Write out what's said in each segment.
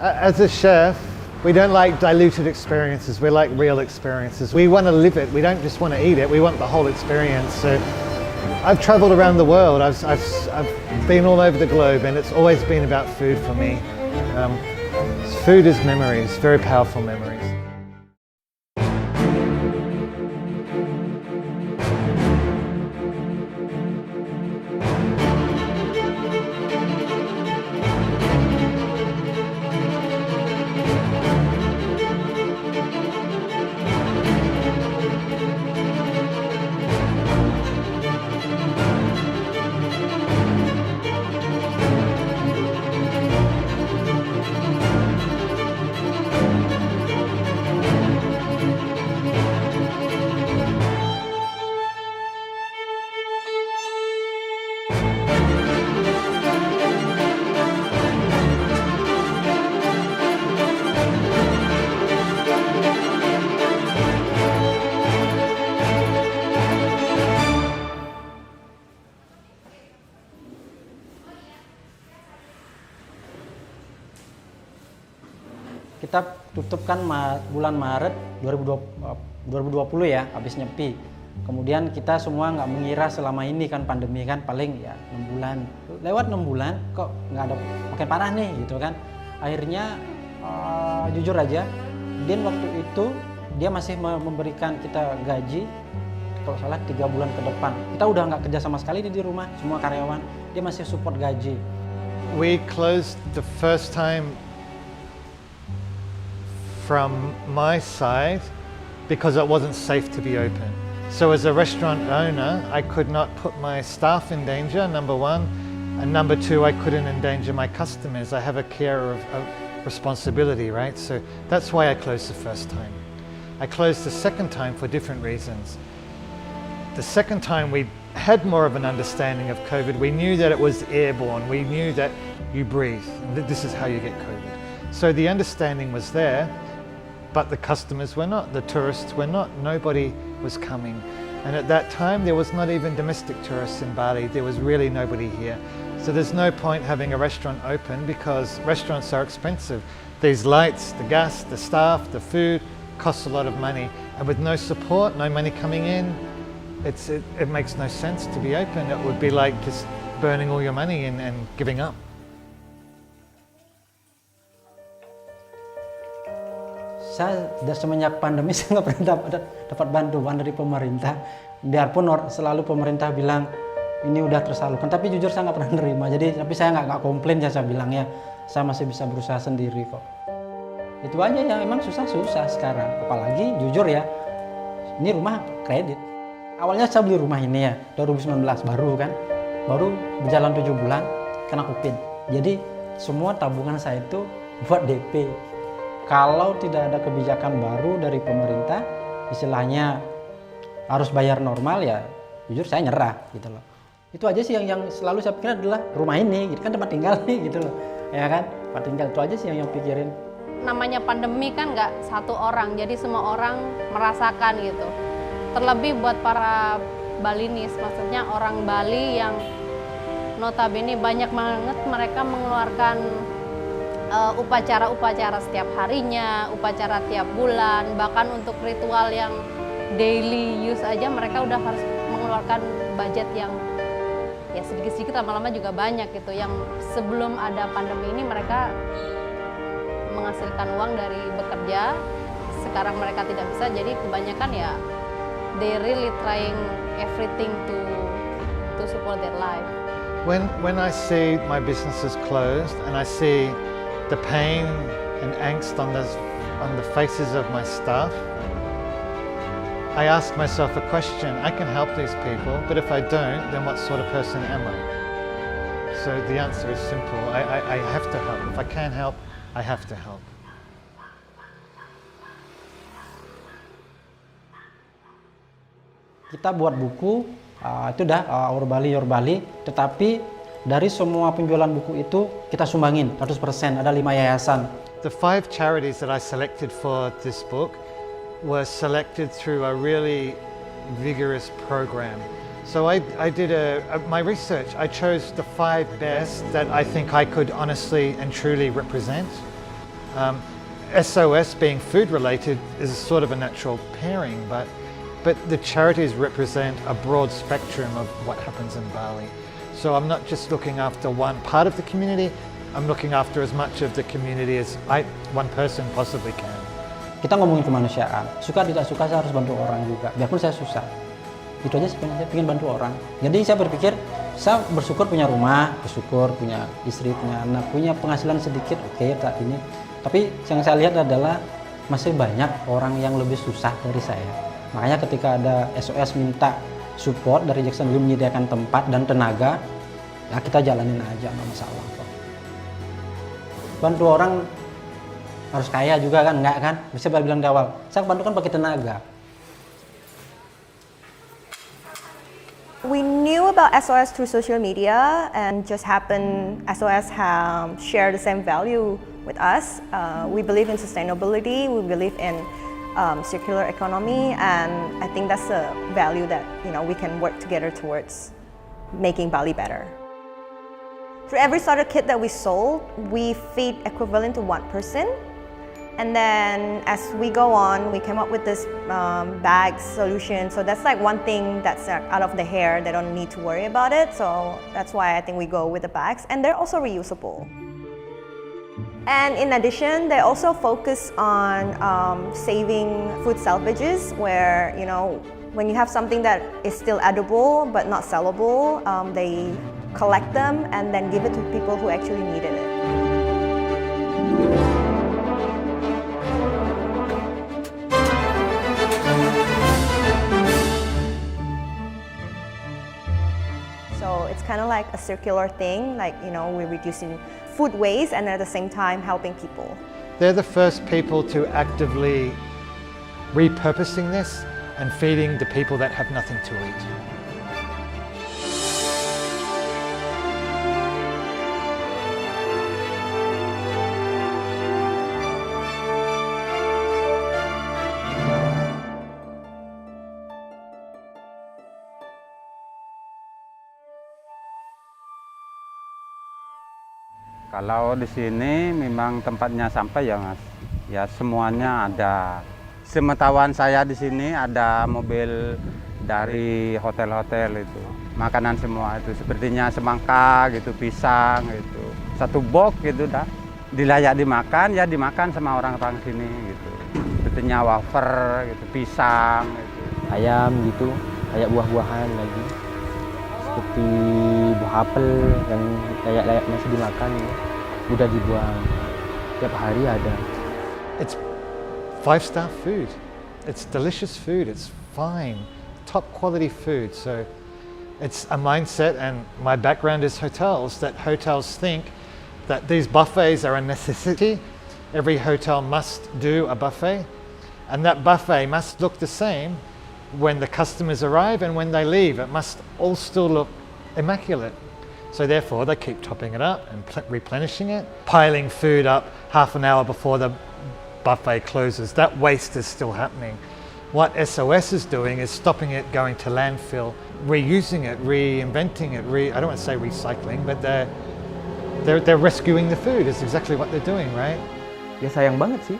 As a chef, we don't like diluted experiences, we like real experiences. We want to live it, we don't just want to eat it, we want the whole experience. So I've traveled around the world, I've been all over the globe, and it's always been about food for me. Food is memories, very powerful memories. Kita tutup kan bulan Maret 2020 ya, habis nyepi. Kemudian kita semua nggak mengira selama ini kan pandemi kan paling ya 6 bulan. Lewat 6 bulan kok nggak ada, makin parah nih gitu kan. Akhirnya jujur aja, Din waktu itu dia masih memberikan kita gaji, kalau salah 3 bulan ke depan. Kita udah nggak kerja sama sekali di rumah, semua karyawan, dia masih support gaji. We closed the first time from my side because it wasn't safe to be open. So as a restaurant owner, I could not put my staff in danger, number one, and number two, I couldn't endanger my customers. I have a care of responsibility, right? So that's why I closed the first time. I closed the second time for different reasons. The second time we had more of an understanding of COVID. We knew that it was airborne. We knew that you breathe. This is how you get COVID. So the understanding was there, but the customers were not, the tourists were not, nobody was coming. And at that time, there was not even domestic tourists in Bali. There was really nobody here. So there's no point having a restaurant open because restaurants are expensive. These lights, the gas, the staff, the food costs a lot of money. And with no support, no money coming in, it makes no sense to be open. It would be like just burning all your money and giving up. Saya semenjak pandemi saya nggak pernah dapat bantuan dari pemerintah. Biarpun selalu pemerintah bilang ini udah tersalurkan, tapi jujur saya nggak pernah nerima. Jadi tapi saya nggak komplain ya, saya bilang ya saya masih bisa berusaha sendiri kok. Itu aja yang emang susah sekarang. Apalagi jujur ya, ini rumah kredit. Awalnya saya beli rumah ini ya 2019 baru berjalan 7 bulan kena COVID. Jadi semua tabungan saya itu buat DP. Kalau tidak ada kebijakan baru dari pemerintah, istilahnya harus bayar normal ya, jujur saya nyerah gitu loh. Itu aja sih yang selalu saya pikir adalah rumah ini, gitu kan tempat tinggal nih gitu loh, ya kan, tempat tinggal itu aja sih yang pikirin. Namanya pandemi kan nggak satu orang, jadi semua orang merasakan gitu. Terlebih buat para Balinis, maksudnya orang Bali yang notabene banyak banget mereka mengeluarkan upacara-upacara setiap harinya, upacara tiap bulan, bahkan untuk ritual yang daily use aja mereka udah harus mengeluarkan budget yang ya sedikit-sedikit, lama-lama juga banyak gitu. Yang sebelum ada pandemi ini mereka menghasilkan uang dari bekerja, sekarang mereka tidak bisa, jadi kebanyakan ya they really trying everything to support their life. When I see my businesses closed and I see the pain and angst on the faces of my staff, I ask myself a question. I can help these people, but if I don't, then what sort of person am I? So the answer is simple. I have to help. If I can't help, I have to help. Kita buat buku, itu dah Our Bali Your Bali, tetapi dari semua penjualan buku itu kita sumbangin 100%, ada 5 yayasan. The 5 charities that I selected for this book were selected through a really vigorous program. So I did my research. I chose the 5 best that I think I could honestly and truly represent. SOS being food related is sort of a natural pairing, but the charities represent a broad spectrum of what happens in Bali. So I'm not just looking after one part of the community, I'm looking after as much of the community as one person possibly can. Kita ngomongin kemanusiaan, suka tidak suka saya harus bantu orang juga, biarpun saya susah. Itu aja sebenarnya, saya ingin bantu orang. Jadi saya berpikir, saya bersyukur punya rumah, bersyukur punya istri, punya anak, punya penghasilan sedikit, oke, saat ini. Tapi yang saya lihat adalah masih banyak orang yang lebih susah dari saya. Makanya ketika ada SOS minta support dari Jacksonville menyediakan tempat dan tenaga, ya kita jalanin aja, nggak masalah kok. Bantu orang harus kaya juga kan, enggak kan? Bisa bilang di awal, saya bantu kan pakai tenaga. We knew about SOS through social media and just happened SOS Ham share the same value with us. We believe in sustainability, we believe in circular economy, and I think that's a value that we can work together towards making Bali better. For every starter kit that we sold, we feed equivalent to one person. And then as we go on, we came up with this bag solution. So that's like one thing that's out of the hair. They don't need to worry about it. So that's why I think we go with the bags. And they're also reusable. And in addition, they also focus on saving food salvages, where when you have something that is still edible but not sellable, they collect them and then give it to people who actually needed it. So it's kind of like a circular thing, like we're reducing food waste and at the same time helping people. They're the first people to actively repurposing this and feeding the people that have nothing to eat. Kalau di sini memang tempatnya sampah ya Mas, ya semuanya ada. Sepengetahuan saya di sini ada mobil dari hotel-hotel itu, makanan semua itu, sepertinya semangka gitu, pisang gitu, satu box gitu dah, dilayak dimakan ya dimakan sama orang-orang sini gitu. Sepertinya wafer gitu, pisang gitu. Ayam gitu, kayak buah-buahan lagi. Seperti buah apel yang layak-layak masih dimakan, udah dibuang. Tiap hari ada. It's 5-star food. It's delicious food. It's fine, top quality food. So it's a mindset, and my background is hotels, that hotels think that these buffets are a necessity. Every hotel must do a buffet, and that buffet must look the same when the customers arrive and when they leave. It must all still look immaculate. So therefore they keep topping it up and replenishing it, piling food up half an hour before the buffet closes. That waste is still happening. What SOS is doing is stopping it going to landfill, reusing it, reinventing it, I don't want to say recycling, but they're rescuing the food. Is exactly what they're doing, right? Ya sayang banget sih.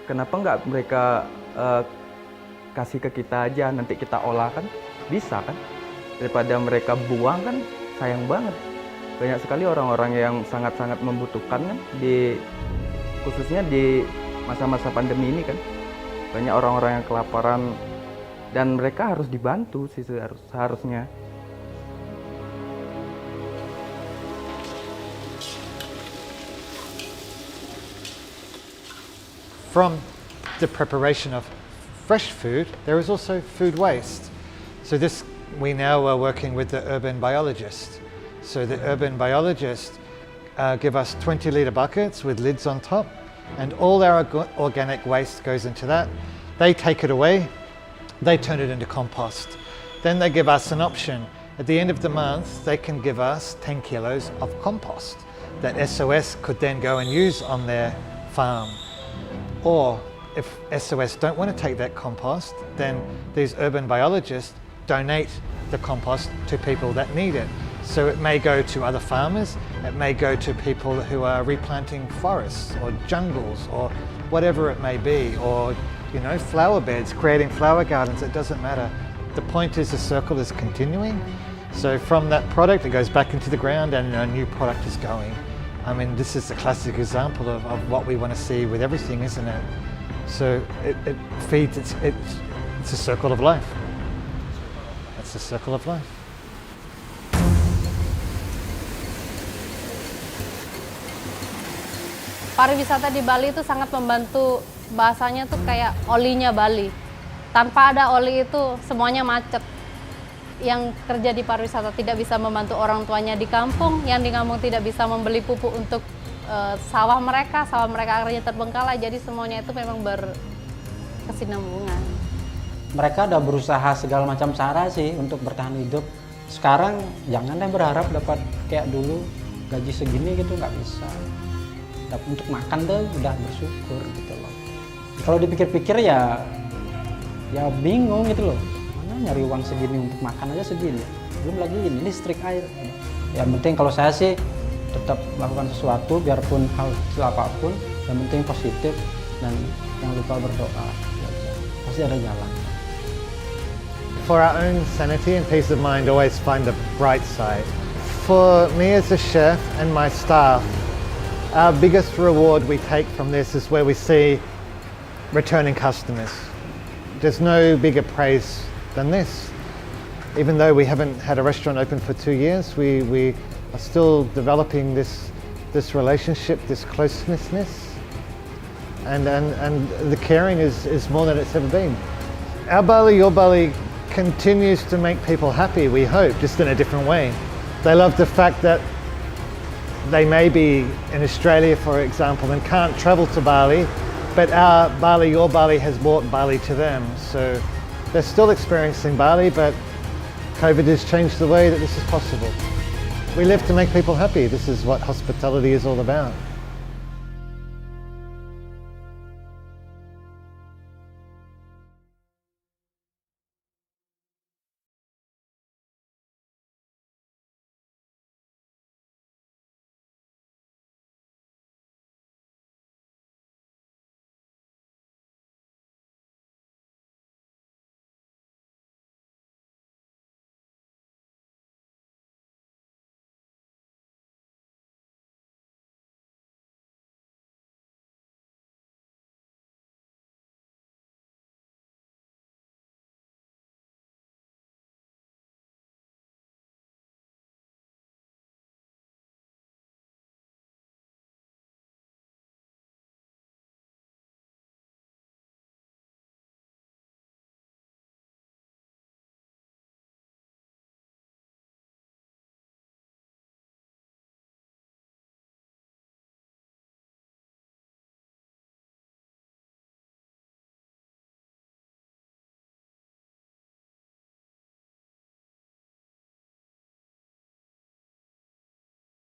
Kenapa nggak mereka kasih ke kita aja, nanti kita olah kan bisa kan, daripada mereka buang kan sayang banget. Banyak sekali orang-orang yang sangat-sangat membutuhkan kan, khususnya di masa-masa pandemi ini kan, banyak orang-orang yang kelaparan dan mereka harus dibantu sih seharusnya. From the preparation of fresh food, there is also food waste. So we now are working with the urban biologist. So the urban biologist give us 20-litre buckets with lids on top, and all our organic waste goes into that. They take it away, they turn it into compost. Then they give us an option. At the end of the month, they can give us 10 kilos of compost that SOS could then go and use on their farm. Or if SOS don't want to take that compost, then these urban biologists donate the compost to people that need it. So it may go to other farmers, it may go to people who are replanting forests or jungles or whatever it may be, or flower beds, creating flower gardens, it doesn't matter. The point is the circle is continuing. So from that product, it goes back into the ground and a new product is going. I mean, this is a classic example of what we want to see with everything, isn't it? So it feeds, it's a circle of life. It's a circle of life. Pariwisata di Bali itu sangat membantu, bahasanya tuh kayak olinya Bali. Tanpa ada oli itu semuanya macet. Yang kerja di pariwisata tidak bisa membantu orang tuanya di kampung, yang di kampung tidak bisa membeli pupuk untuk sawah mereka akhirnya terbengkalai, jadi semuanya itu memang berkesinambungan. Mereka udah berusaha segala macam cara sih untuk bertahan hidup. Sekarang jangan deh berharap dapat kayak dulu gaji segini gitu, nggak bisa. Untuk makan tuh udah bersyukur gitu loh. Kalau dipikir-pikir ya bingung gitu loh. Mana nyari uang segini untuk makan aja segini. Belum lagi ini listrik, air. Yang penting kalau saya sih tetap melakukan sesuatu biarpun hal kecil apapun, yang penting positif dan jangan lupa berdoa. Pasti ada jalan. For our own sanity and peace of mind, always find the bright side. For me as a chef and my staff, our biggest reward we take from this is where we see returning customers. There's no bigger praise than this. Even though we haven't had a restaurant open for 2 years, we are still developing this relationship, this closeness, and the caring is more than it's ever been. Our Bali, Your Bali continues to make people happy, we hope, just in a different way. They love the fact that they may be in Australia, for example, and can't travel to Bali, but our Bali, Your Bali has brought Bali to them. So they're still experiencing Bali, but COVID has changed the way that this is possible. We live to make people happy. This is what hospitality is all about.